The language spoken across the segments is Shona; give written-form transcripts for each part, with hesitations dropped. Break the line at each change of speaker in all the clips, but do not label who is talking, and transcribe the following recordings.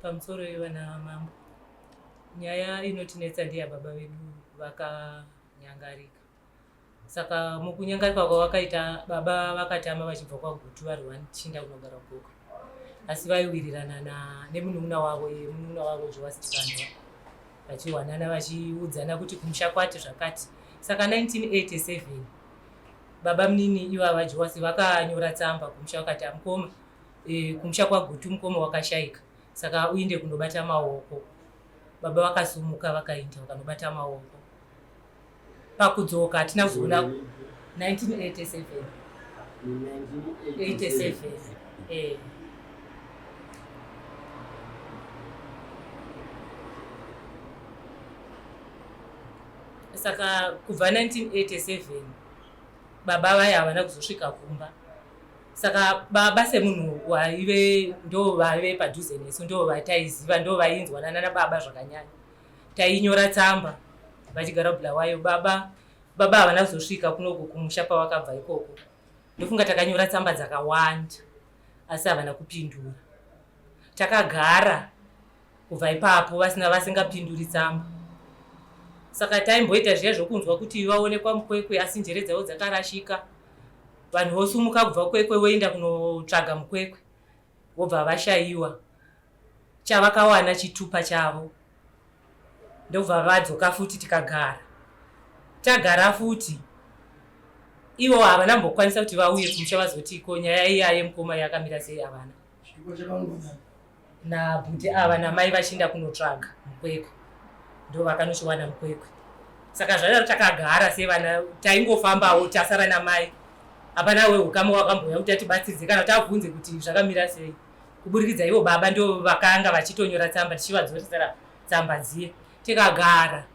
pamusoro ivana mambo. Nyaya inotinetsa ndiya baba vedu vakanyangarika. Saka mukunyangarika kwavakaita baba vakatama vachibva kwaGutu vari vachinda kunogara ukoko. Asi vaiwirirana nemunun'una wavo zvewasikanwa. Vachiwanana vachiudzana kuti kumusha kwati zvakati. Saka 1987 baba munini ivava Joasi vakanyora tsamba kumusha vakati mukoma kumusha kwaGutu mukoma wakashaika. Saka uinde kunobata maoko. Baba vakasumuka vakaenda vakanobata maoko. Pakudzoka hatina kuzoona 1987. 87. Saka kubva 1987 baba vaya havana kuzosvika kumba. Saka baba semunhu waive ndo vaive padhuze nesu, ndo vataiziva, ndo vainzwanana nababa zvakanyanya. Tainyora tsamba vachigara Bulawayo. Baba havana kuzosvika kunoku kumusha pavakabva ikoko. Ndofunga takanyora tsamba dzakawanda asi havana kupindura. Takagara kubva ipapo vasingapinduri tsamba. Saka taimboita zviya zvokunzwa kuti vaonekwa mukwekwe asi njere dzavo dzakarashika. Vanhu vosumuka kubva kwekwe voenda kunotsvaga mukwekwe vobva vashayiwa. Chavakawana chitupa chavo. Ndobva vadzoka futi tikagara. Tagara futi. Ivo havana mbokwanisa kuti vauye kumusha vazoti ko nyaya iya yemukoma yakamira sei havana. Nabvute ava namai vachinda kunotsvaga mukwekwe. Ndo vakanochiwana mukwekwe. Saka zvadaro takagara sevana taingofambawo tasara namai. Hapana wehukama wakamboya kuti atibatsiridze kana tabvunze kuti zvakamira sei. Kuburikidza ivo baba ndo vakanga vachitonyora tsamba tichivadzoresera tsamba dziye. Tikagara.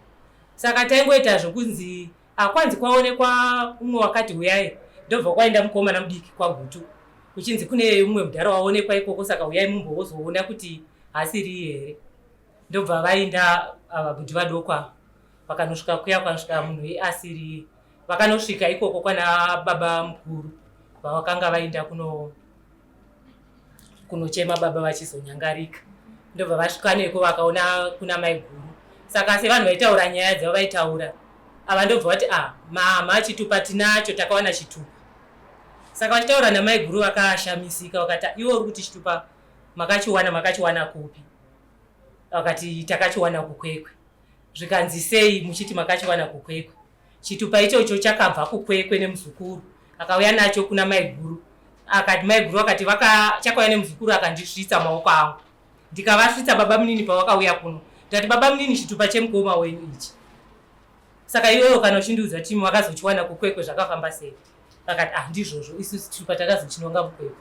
Saka taingoita zvokunzi kwanzi kwaonekwa umwe wakati uyai. Ndobva kwaenda mukomana mudiki kwaGutu. Kuchinzi kune umwe mudhara waonekwa ikoko saka uyai mumbozoona kuti hasiri here. Ndobva vaenda Gutu vadokwa. Vakanosvika kuya kwanosvika munhu weasiri. Vakanosvika ikoko kwana baba mukuru. Vavakanga vaenda kunochema baba vachizonyangarika. Ndobva vasvika neko vakaona kuna mai guru. Saka sevanhu vaitaura nyaya dzavo vaitaura. Ava ndobva vati mama chitupa tinacho takawana chitupa. Saka vachitaura namai guru vakashamisika vakati ivo uri kuti chitupa makachiwana kupi? Vakati takachiwana kukwekwe. Zvikanzi sei muchiti makachiwana kukwekwe? Chitupa ichocho chakabva kukwekwe nemuzukuru. Akauya nacho kuna mai guru. Akati mai guru akati chakauya nemuzukuru akandisvitsa maoko angu. Ndikavasvitsa baba munini pavakauya kuno. Ndati baba munini chitupa chemukoma wenyu ichi. Saka iwewe kana uchindiudza kuti makazochiwana kukwekwe zvakafamba sei? Akati ndizvozvo isusu chitupa takazochinonga mukwekwe.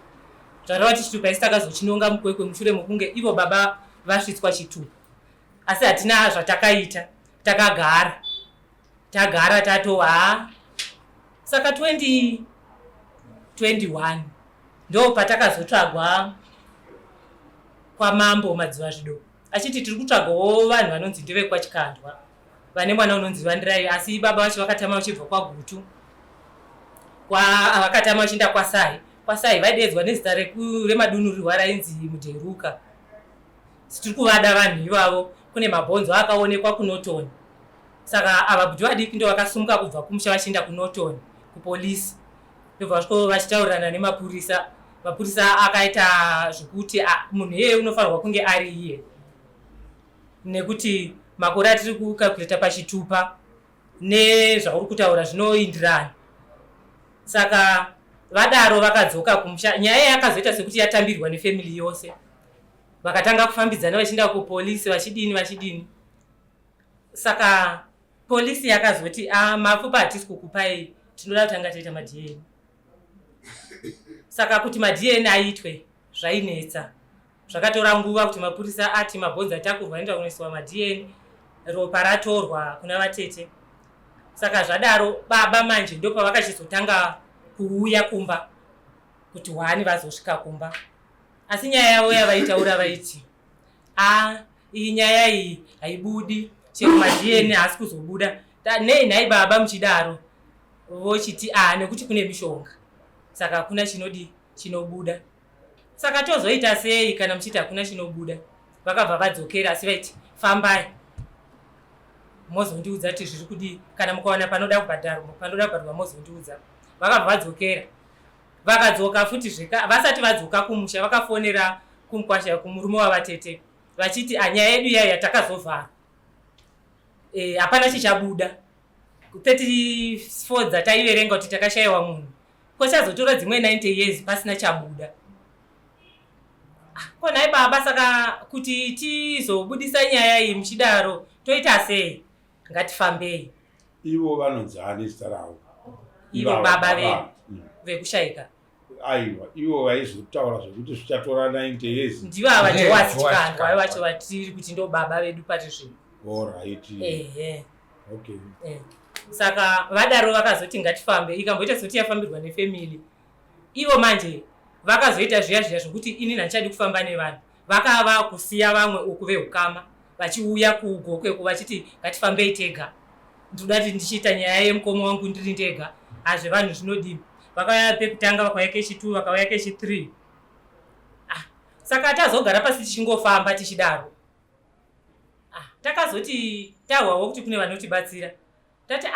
Zvareva kuti chitupa isi takazochinonga mukwekwe mushure mokunge ivo baba vasvitswa chitupa. Asi hatina zvatakaita. Takagara. Tagara tatova. Saka 2021 ndo patakazotsvagwa kwamambo madziva zvidoko. Achiti tiri kutsvagawo vanhu vanonzi ndevekwaChikandwa. Vane mwana unonzi Vandirai asi baba vacho vakatama vachibva kwaGutu. Vakatama vachienda kwaSai. KwaSai vaidedzwa nezita remadunhurirwa rainzi Mudheruka. Tiri kuvada vanhu ivavo. Kune mabhonzo akaonekwa kuNotoni. Saka ava Gutu vadiki ndo vakasumuka kubva kumusha vachienda kuNotoni kupolisi. Ndobva vasvika vachitaurana nemapurisa. Mapurisa akaita zvokuti munhu iyeye unofanirwa kunge ari iye. Nekuti makore atiri kukalkuleta pachitupa nezvauri kutaura zvinoindirana. Saka vadaro vakadzoka kumusha. Nyaya yakazoita sekuti yatambirwa nefamily yose. Vakatanga kufambidzana vachienda kupolisi vachidini. Saka polisi yakazoti Mapfupa hatisi kukupai, tinoda kutanga taita maDNA. Saka kuti maDNA aitwe zvainetsa. Zvakatora nguva kuti mapurisa ati mabhonzo atakurwa anoenda kunoiswa maDNA. Ropa ratorwa kuna vatete. Saka zvadaro baba manje ndopa vakachizotanga kuuya kumba kuti wani vazosvika kumba. Asi nyaya yavo yavaitaura vaiti iyi nyaya iyi haibudi. Cheko maDNA hasi kuzobuda. Nei nhai baba muchidaro. Vochiti nekuti kune mishonga. Saka hakuna chinobuda. Saka tozoita sei kana muchiti hakuna chinobuda? vakabva vadzokera asi vaiti fambai mozondiudza kuti zviri kudii kana mukawana panoda kubhadharwa mozondiudza. Vakabva vadzokera vakadzoka futi zveka vasati vadzoka kumusha vakafonera kumukwasha kumurume wavatete vachiti nyaya yedu yayo yatakazovhara hapana chichabuda 34 dzataiverenga kuti takashayiwa munhu kochazotora dzimwe 90 years pasina chabuda. Konai baba saka kuti tizobudisa nyaya iyi muchidaro toita sei? Ngatifambei.
Ivo vanonzani zita ravo?
Ivo baba vekushayika.
Aiwa, ivo vaizotaura zvokuti zvichatora 90 years.
Ndivo ava ndowasitikandwa vaiva vacho vatiri kuti ndo baba vedu pati zvinhu.
Alright. Okay.
Saka vadaro vakazoti ngatifambe ikamboita sekuti yafambirwa nefamily. Ivo manje vakazoita zviya zvokuti inini handichadi kufamba nevanhu. Vakava kusiya vamwe uku vehukama vachiuya kugokweku vachiti ngatifambei tega. Ndoda kuti ndichiita nyaya yemukomo wangu ndiri ndega. Hazvevanhu zvinodini. Vakauya pekutanga vakauya kechi2 vakauya kechi3. Saka tazogara pasi tichingofamba tichidaro. Takazoti tahwawo kuti kune vanotibatsira. Tati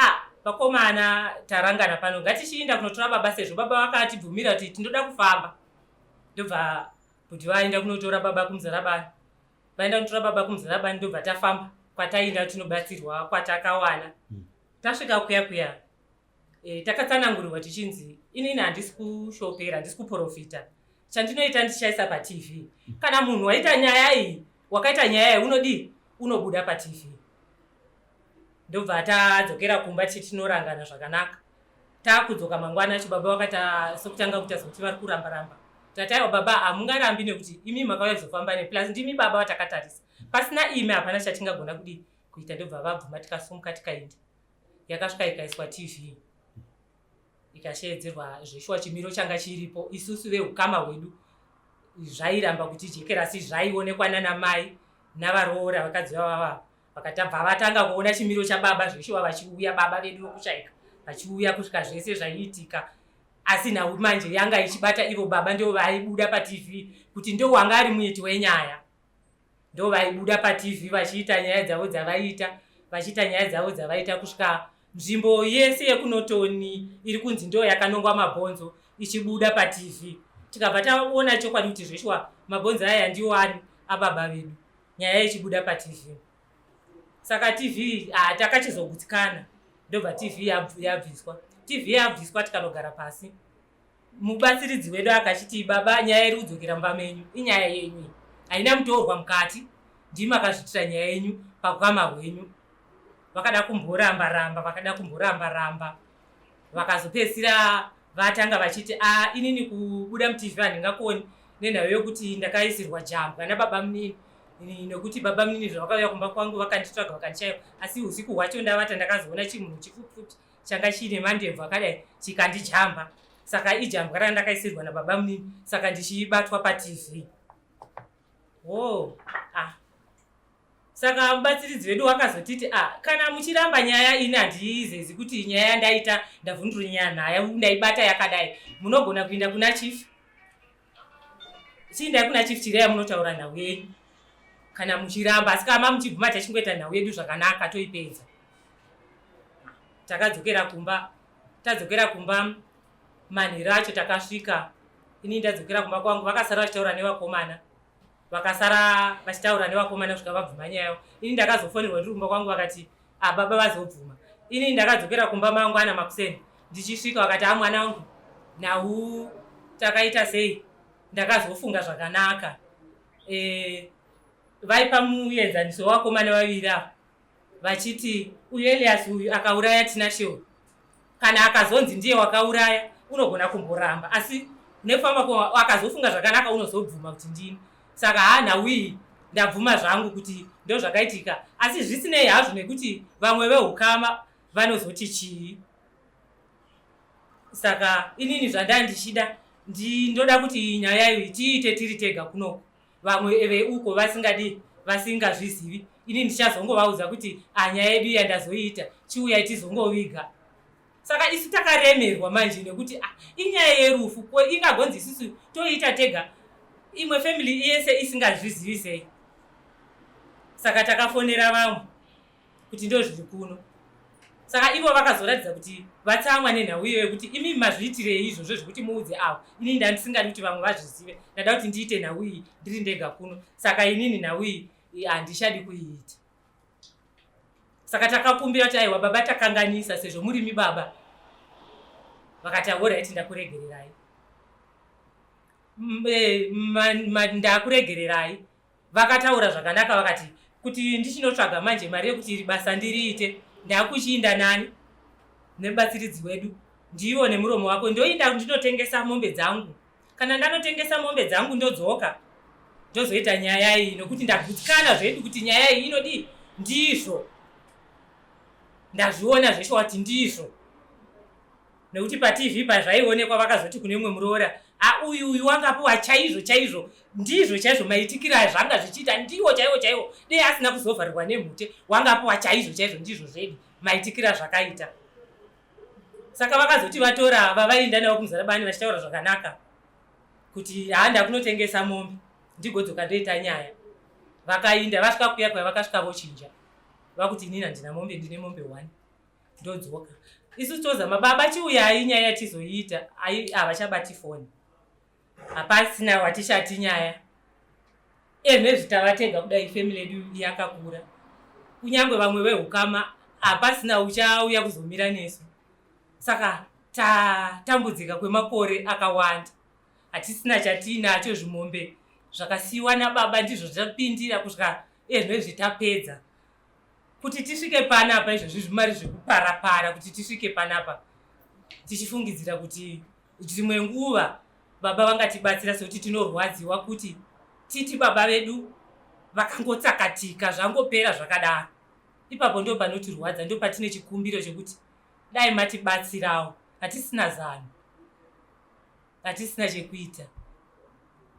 vakomana tarangana pano ngatichiinda kunotora baba sezvo baba vakatibvumira kuti tindoda kufamba. Ndobva kuti vaenda kunotora baba kumuzarabani. Vaenda kunotora baba kumuzarabani ndobva tafamba kwatainda tinobatsirwa kwatakawana. Tasvika kuya takatsanangurirwa tichinzi inini handisi kushopera handisi kuprofita. Chandinoita ndichaisa paTV. Kana munhu waita nyaya iyi wakaita nyaya iyi unodii unobuda paTV. Ndobva tadzokera kumba tinorangana zvakanaka. Takudzoka mangwana chibaba wakata sokutanga kuti azoti vari kuramba. Tataiwa baba hamungarambi nekuti imi makauya kuzofamba plus ndimi baba watakatarisa. Pasina imi hapana chatingagona kuita. Ndobva vabvuma tikasumuka tikaenda. Yakasvika ikaiswa TV. Ikashedzerwa zveshuwa chimiro changa chiripo. Isusu vehukama hwedu zvairamba kuti jekera si zvaionekwa nanamai navaroora vakadzi vava vakatabva vatanga kuona chimiro chababa zveshuwa vachiuya baba vedu vokushayika vachiuya kusvika zvese zvaiitika. Asi nhau manje yanga ichibata ivo baba ndio vaibuda paTV kuti ndio wanga ari muiti wenyaya. Ndio vaibuda paTV vachiita nyaya dzavo dzavaita vachiita nyaya dzavo dzavaita kusvika nzvimbo yese yekunotoni iri kunzi ndo yakanongwa mabhonzo ichibuda paTV. Tikabva taona chokwadi kuti zveshuwa mabhonzo aya ndiwo ari ababa vedu nyaya ichibuda paTV. Saka TV takachizogutsikana ndobva TV yabviswa. TV yabviswa tikanogara pasi. Mubatsiridzi wedu akachiti baba nyaya iri kudzokera mumba menyu inyaya yenyu haina mutorwa mukati ndimi akazvitira nyaya yenyu pakukama hwenyu. Vakada kumboramba vakazopedzisira vatanga vachiti inini kubuda muTV handingakoni nenhau yokuti ndakaisirwa jambo kana baba munini nekuti baba munini zvavakauya kumba kwangu vakanditsvaga vakandishaiwa asi usiku hwacho ndavata ndakazoona chimunhu chipfupi changa chine mandebvu akadai chikandijamba. Saka ijambo ranga ndakaisirwa nababa munini saka ndichibatwa paTV. Saka mubatsiridzi wedu wakazotiti kana muchiramba nyaya ini handizezi kuti nyaya ndaita ndavhundura nyaya nayo ndaibata yakadai munogona kuenda kuna chief. Chiindai kuna chief chiraya munotaura nhau yenyu kana muchiramba asi kama muchibvuma tachingoita nhau yedu zvakanaka toipedza. Tadzokera kumba manhero acho takasvika ini ndadzokera kumba kwangu vakasara vachitaura nevakomana. Vakasara vachitaura nevakomana kusvika vabvuma nyayo. Ini ndakazofonerwa ndiri kumba kwangu vakati baba vazobvuma. Ini ndakadzokera kumba mangwana makuseni ndichisvika vakati mwana wangu nhau takaita sei. Ndakazofunga zvakanaka. Vaipa muenzaniso wakomana vaviri ava vachiti uyu Elias uyu akauraya Tinashewo kana akazonzi ndiye wakauraya unogona kumboramba asi nekufamba akazofunga zvakanaka unozobvuma kuti ndini. Saka nhau iyi ndabvuma zvangu kuti ndo zvakaitika asi zvisinei hazvo nekuti vamwe vehukama vanozoti chii. Saka inini zvandandichida ndoda kuti nyaya iyi tiite tiri tega kunoko. Vamwe veuko vasingazvizivi ini ndichazongovaudza kuti nyaya yedu yandazoita chiuya tizongoviga. Saka isu takaremerwa manje nekuti inyaya yerufu ingagonzi isusu toita tega imwe family yese isingazvizivi sei. Saka takafonera vamwe kuti ndo zviri kuno. Saka ivo vakazoratidza kuti vatsamwa nenhau iyoyo kuti imi mazviitirei izvozvo zvekuti muudze avo. Ini ndandisingadi kuti vamwe vazvizive. Ndada kuti ndiite nhau iyi ndiri ndega kuno. Saka inini nhau iyi handishadi kuiita. Saka takakumbira kuti aiwa baba takanganisa sezvo muri mi baba. Vakati alright ndakuregererai. Ndakuregererai. Vakataura zvakanaka vakati kuti ndichinotsvaga manje mari yekuti iri basa ndiriite. Ndakuchiinda nani nebatsiridzi wedu ndiwo nemuromo wako ndoinda ndinotengesa mombe dzangu. Kana ndanotengesa mombe dzangu ndodzoka ndozoita nyaya iyi nokuti ndagutsikana zvedu kuti nyaya iyi inodi ndizvo. Ndazviona zvesho kuti ndizvo. Nekuti pa TV pazvaionekwa vakazoti kune umwe muroora uyu wangapuwa chaizvo ndizvo chaizvo maitikira zvanga zvichiita ndiwo chaiwo dei asina kuzovharirwa nemhute wangapuwa chaizvo ndizvo zvedu maitikira zvakaita. Saka vakazoti vatora ava vaenda nawo kumuzarabani vachitaura zvakanaka kuti handa kunotengesa mombe ndigodzoka ndoita nyaya. Vakainda vasvika kuya kwavakasvika vochinja vakuti inini handina mombe ndine mombe 1 ndodzoka. Isu toza mababa chiuyai nyaya yatizoiita havachabati foni. Hapasina watishati nyaya. Nezvitavatega kudai family yedu yakakura. Kunyangwe vamwe vehukama hapasina uchauya kuzomira nesu. Saka tambudzika kwemakore akawanda. Hatisina chatinacho zvimombe zvakasiyiwa nababa ndizvo zvapindira kusvika nezvitapedza. Kuti tisvike panapa izvozvi zvimari zvekuparapara kuti tisvike panapa. Tichifungidzira kuti dzimwe nguva baba vangatibatsira sekuti tinorwadziwa kuti titi baba vedu vakangotsakatika zvangopera zvakadaro. Ipapo ndo panotirwadza ndo patine chikumbiro chekuti dai matibatsirawo. Hatisina zano. Hatisina chekuita.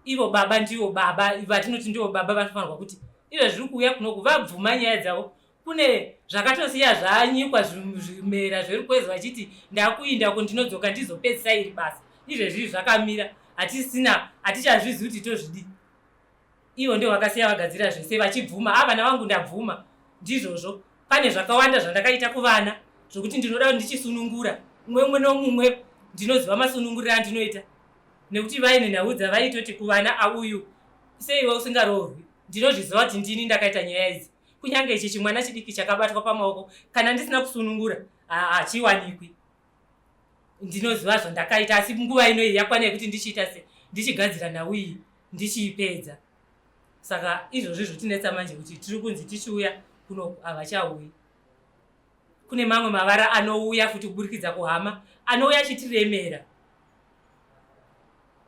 Ivo baba ndivo baba vatinoti ndivo baba vanofanirwa kuti izvo zviri kuuya kunoku vabvuma nyaya dzavo. Kune zvakatosiya zvanyikwa zvimera zviri kwezi vachiti ndakuindako ndinodzoka ndizopedzisa iri basa. Izvezvi zvakamira hatichazvizivi kuti tozvidi. Ivo ndio vakasiya vagadzira zvese vachibvuma vana vangu ndabvuma ndizvozvo. Pane zvakawanda zvandakaita kuvana zvokuti ndinoda kuti ndichisunungura umwe nomumwe ndinoziva masununguriro andinoita nekuti vaine nhau dzavaitoti kuvana auyu seiwe usingaroorwi ndinozviziva kuti ndini ndakaita nyaya idzi. Kunyange ichi chimwana chidiki chakabatwa pamaoko kana ndisina kusunungura hachiwanikwi. Ndinoziva zvandakaita asi nguva inoyi yakwana yekuti ndichiita ndichigadzira nhau iyi ndichiipedza. Saka izvozvi zvotinetsa manje kuti tiri kunzi tichiuya kuno havachauyi. Kune mamwe mavara anouya futi kuburikidza kuhama anouya achitiremera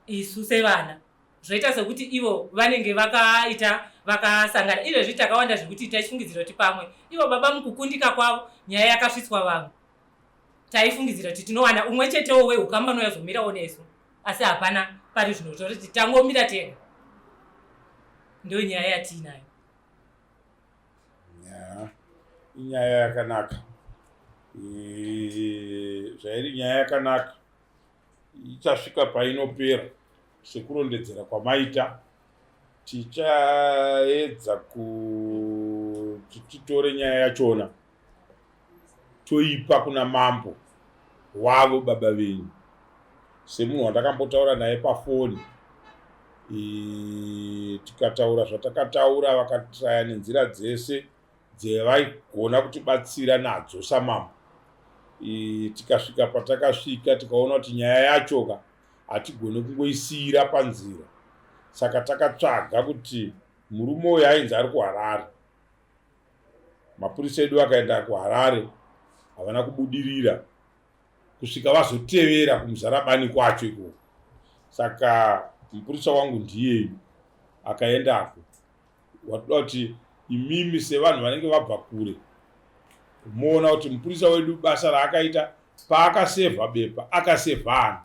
isu sevana. Zvoita sekuti ivo vanenge vakasangana. Izvezvi takawanda zvekuti taifungidzira kuti pamwe ivo baba mukukundika kwavo nyaya yakasvitswa vamwe. Taifungidzira kuti tinowana umwe chetewo wehukama unozomirawo nesu. Asi hapana pari zvino zvoriti tangomira tega. Ndo nyaya yatinayo.
Inyaya yakanaka. Zvairi nyaya yakanaka. Ichasvika painopera sekurondedzera kwamaita. Tichaedza kuti titore nyaya yachona toipa kuna mambo wavo baba venyu. Semunhu wandakambotaura naye pafoni. Tikataura zvatakataura vakatraya nenzira dzese dzevaigona kutibatsira nadzo samambo. Tikasvika patakasvika tikaona kuti nyaya yachoka hatigoni kungoisiyira panzira. Saka takatsvaga kuti murume uyu ainzi ari kuHarare. Mapurisa edu akaenda kuHarare havana kubudirira kusvika vazotevera kumuzarabani kwacho ikoko. Saka mupurisa wangu ndiyeyu akaendako. Watoda kuti imimi sevanhu vanenge vabva kure moona kuti mupurisa wedu basa raakaita paakasevha bepa akasevha vanhu.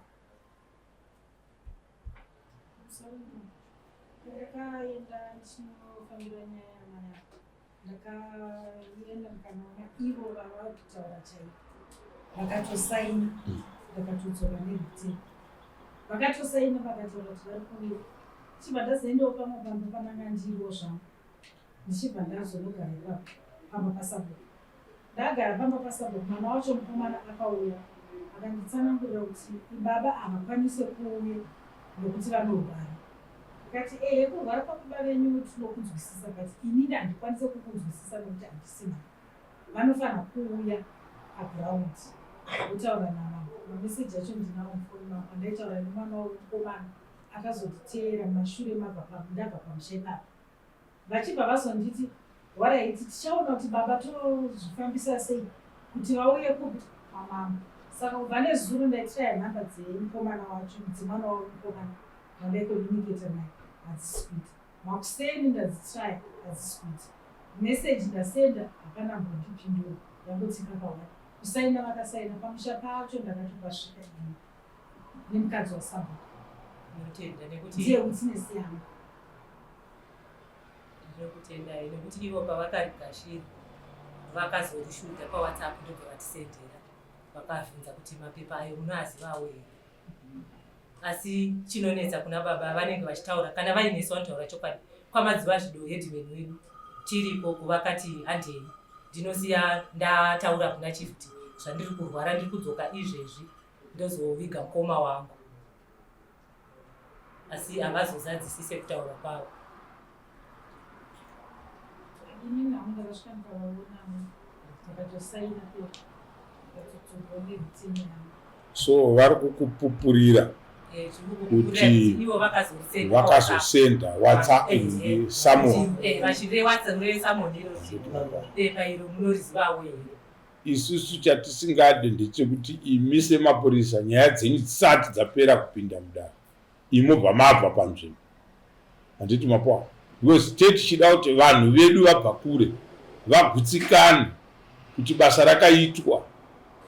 Vakatosaina vakatodzora nerutini vakatosaina vakataura kuti vari kuuya chibanda zaiendawo pamabamba pananga ndiriwo zvangu ndichibva ndazonogara ipapo pamba pasabhuku. Ndagara pamba pasabhuku, mama wacho mukomana akauya akanditsanangurira kuti baba havakwanise kuuya nokuti vanorwara. Akati kurwara kwakuba venyu tinokunzwisisa, kati inini handikwanise kukunzwisisa nokuti handisina. Vanofanira kuuya pagiraundi votaura namama. Mameseji acho ndinawo mufoni mama, ndaitaura nemwana womukomana akazonditeera mumashure ndabva pamusha ipapo. Vachibva vazonditi waraiti tichaona kuti baba tozvifambisa sei kuti vauye kupi kwamama. Saka kubva nezuro ndaitira nhamba dzemukomana wacho, dzimwana womukomana wandaikomuniketa naye hadzisi kuita. Makuseni ndadzitrai hadzisi kuita. Meseji ndasenda hapana mbondipindura, yangotsika pauya. Kusaina vakasaina pamusha pacho, ndakatopasvika ini nemukadzi wasabhuku. Ndiye witness yangu.
Ndinokutendai nekuti ivo pavakarigashira vakazorishuta paWhatsApp ndobva vatisendera vakabvunza kuti mapepa ayo munoazivawo here. Asi chinonetsa kuna baba vanenge vachitaura kana vainesu vanotaura chokwadi kwamadziva zvido hedhimeni wedu tiripo kuvakati handei ndinosiya ndataura kuna chifti zvandiri kurwara ndiri kudzoka izvezvi ndozoviga mukoma wangu, asi havazozadzisise kutaura kwavo.
Inini hamuna kasvika ndikavaona ndakatosaina ndakatotogone vitini yangu.
So vari kukupupurira kuti vakazosenda WhatsApp isusu chatisingade ndechekuti imi semapurisa nyaya dzenyu dzisati dzapera kupinda mudare imobva mabva panzvimbo. Handiti mapoa because tichida kuti vanhu vedu vabva kure vagutsikane kuti basa rakaitwa.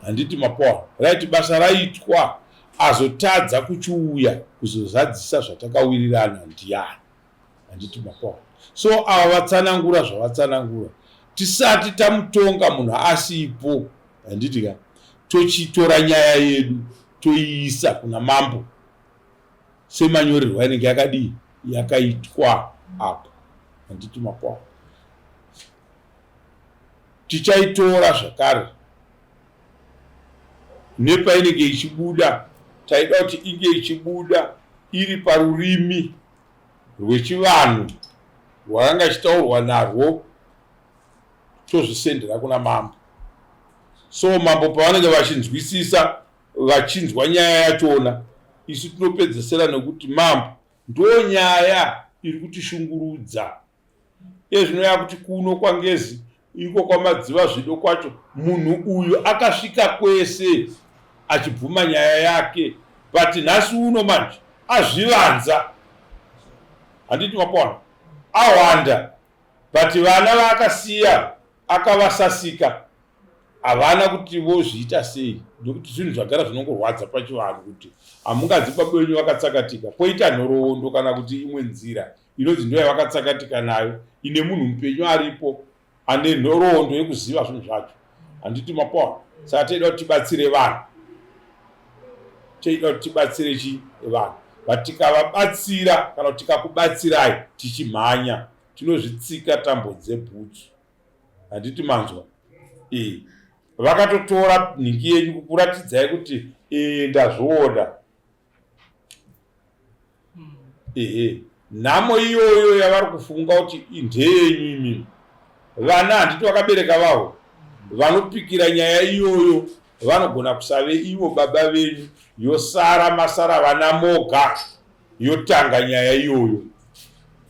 Handiti mapoa right, basa raitwa azotadza kuchiuya kuzozadzisa zvatakawirirana ndiani. Handiti mapoa. So ava vatsanangura zvavatsanangura tisati tamutonga munhu asipo. Handiti ka tochitora nyaya yedu toiisa kuna mambo semanyorerwa inenge yakadii yakaitwa apo. Handiti mapoa. Tichaitora zvakare nepainenge ichibuda, taida kuti inge ichibuda iri parurimi rwechivanhu rwakanga chitaurwa narwo tozvisendera kuna mambo. So mambo pavanenge vachinzwisisa vachinzwa nyaya yachona, isu tinopedzesera nekuti mambo ndo nyaya iri kutishungurudza. Zvinoya kuti kuno kwangezi iko kwamadziva zvido kwacho munhu uyu akasvika kwese achibvuma nyaya yake, but nhasi uno manje azvivanza. Handiti mapona awanda, but vana vaakasiya akavasasika havana kuti vozviita sei. Ndokuti zvinhu zvagara zvinongorwadza pachivanhu kuti hamungadzipa benyu vakatsakatika poita nhoroondo kana kuti imwe nzira inonzi ndo yavakatsakatika nayo ine munhu mupenyu aripo ane nhoroondo yekuziva zvinhu zvacho. Handiti mapoa. Saka toida kuti tibatsire vanhu, toida kuti tibatsire vanhu, but tikavabatsira kana kuti tikakubatsirai tichimhanya tinozvitsika tambo dzebhutsu. Handiti manzwa. Vakatotora nhingi yenyu kukuratidzai kuti ndazviona. Nhamo iyoyo yavari kufunga kuti ndeyenyu imimi. Vana handiti vakabereka vavo vanopikira nyaya iyoyo vanogona kusave ivo baba venyu, yosara masara vana moga yotanga nyaya iyoyo.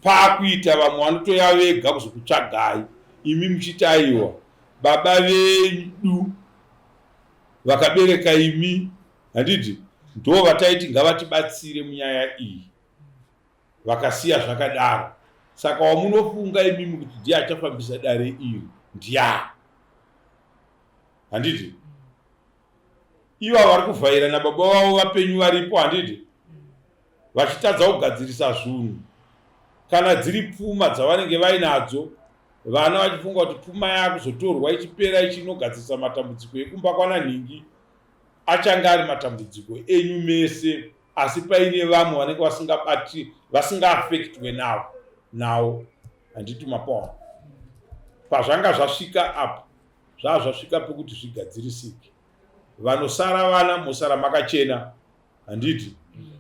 Pakuita vamwe vanotoya vega kuzokutsvagai imi muchitaiwa baba vedu vakabereka imi. Handiti ndo vataiti ngavatibatsire munyaya iyi, vakasiya zvakadaro. Saka wamunofunga imimi kuti ndiye achafambisa dare iri ndiani. Handiti ivo vari kuvhaira nababa vavo vapenyu varipo. Handiti vachitadza kugadzirisa zvinhu kana dziri pfuma dzavanenge vainadzo, vana vachifunga kuti pfuma yakuzotorwa ichipera ichinogadzirisa matambudziko ekumba kwana nhingi achange ari matambudziko enyu mese, asi paine vamwe vanenge vasingaafektwe nawo. Handiti mapoa. pazvanga zvasvika apo zvazvasvika pekuti zvigadzirisike. Vanosara vana mosara makachena, handiti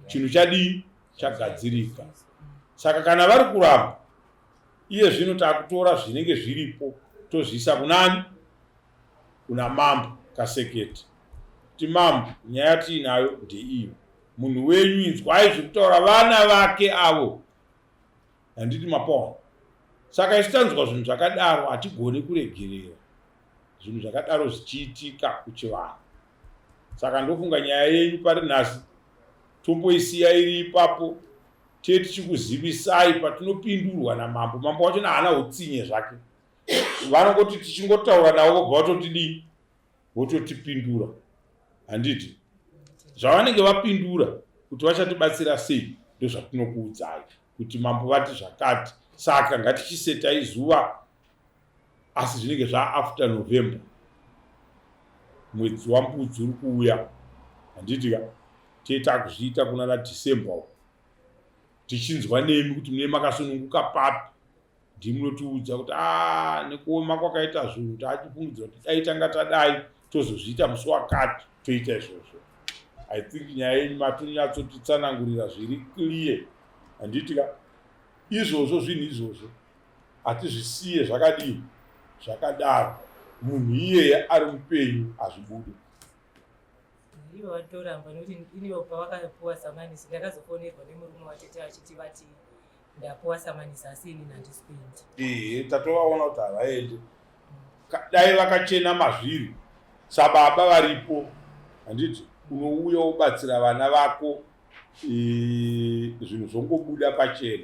chinhu chadii chagadzirika. Saka kana vari kuramba, iye zvino takutora zvinenge zviripo tozviisa kunani? Kuna mambo Kasekete. Kuti mambo, nyaya tiinayo ndeiyo, munhu wenyu inzwai zviri kutaura vana vake avo, handiti Mapawa. Saka isitanzwa zvinhu zvakadaro hatigoni kuregerera zvinhu zvakadaro zvichiitika kuchivanhu. Saka ndofunga nyaya yenyu pari nhasi tomboisiya iri ipapo, tichikuzivisai patinopindurwa namambo. Mambo wacho haana utsinye zvake, vanongoti tichingotaura navo vobva vatotidii, vototipindura, handiti zvavanenge vapindura kuti vachatibatsira sei ndozvatinokuudzai kuti mambo vati zvakati. Saka ngatichisetai zuva, asi zvinenge zvaafter November, mwedzi wambudzi uri kuuya, handitika tieta kuzviita kuna naDecember, tichinzwa nemi kuti mune makasununguka papi, ndimunotiudza kuti nekuoma kwakaita zvinhu tachifungidzira kuti dai tanga tadai tozozviita musi wakati toita izvozvo. I think nyaya yenyu matonyatsoitsanangurira zviri clear, handitika izvozvo zvinhu izvozvo hatizvisiye zvakadii zvakadaro. Munhu iyeye ari mupenyu hazvibudi.
Ivo vatoramba nokuti inivo pavakapuwa samanisi ndakazofonerwa nemurume watete achiti vati ndapuwa samanisi asi ini handispendi.
Tatovaona kuti havaendi. Dai vakachena mazviri sababa varipo, handiti unouya wobatsira vana vako, zvinhu zvongobuda pachena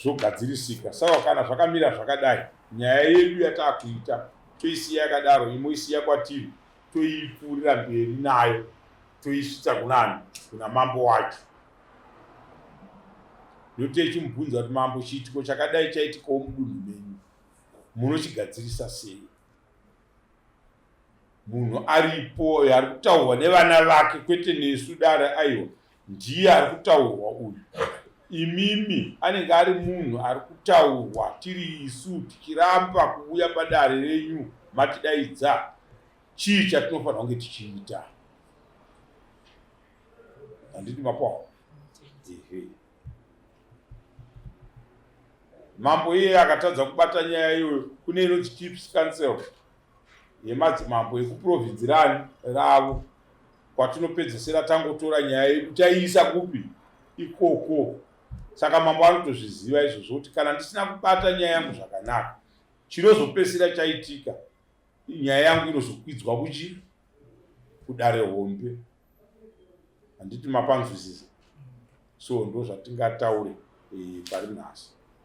zvogadzirisika. Saka kana zvakamira zvakadai, nyaya yedu yatakuita toisiya yakadaro, imoisiya kwatiri, toipfuurira mberi nayo, toisvitsa kunani? Kuna mambo wacho. Ndotichimubvunza kuti mambo, chiitiko chakadai chaitikawo mudunhu menyu, munochigadzirisa sei? Munhu aripo ari kutaurwa nevana vake, kwete nesu dare aiwa, ndiye ari kutaurwa uyu. Imimi anenge ari munhu ari kutaurwa tiri isu tichiramba kuuya padare renyu matidaidza. Chii chatinofanira kunge tichiita? Handiti Mapawa? Mambo iye akatadza kubata nyaya iyoyo, kune inonzi Chiefs Council yemadzimambo ekuprovinzi ravo, kwatinopedzesera tangotora nyaya yedu taiisa kupi? Ikoko. Saka mambo anotozviziva izvozvo kuti kana ndisina kubata nyaya yangu zvakanaka, chinozopedzisira chaitika, nyaya yangu inozokwidzwa kuchi? Kudare hombe. Handiti mapanzwisisa? So ndo zvatingataure pari nhasi.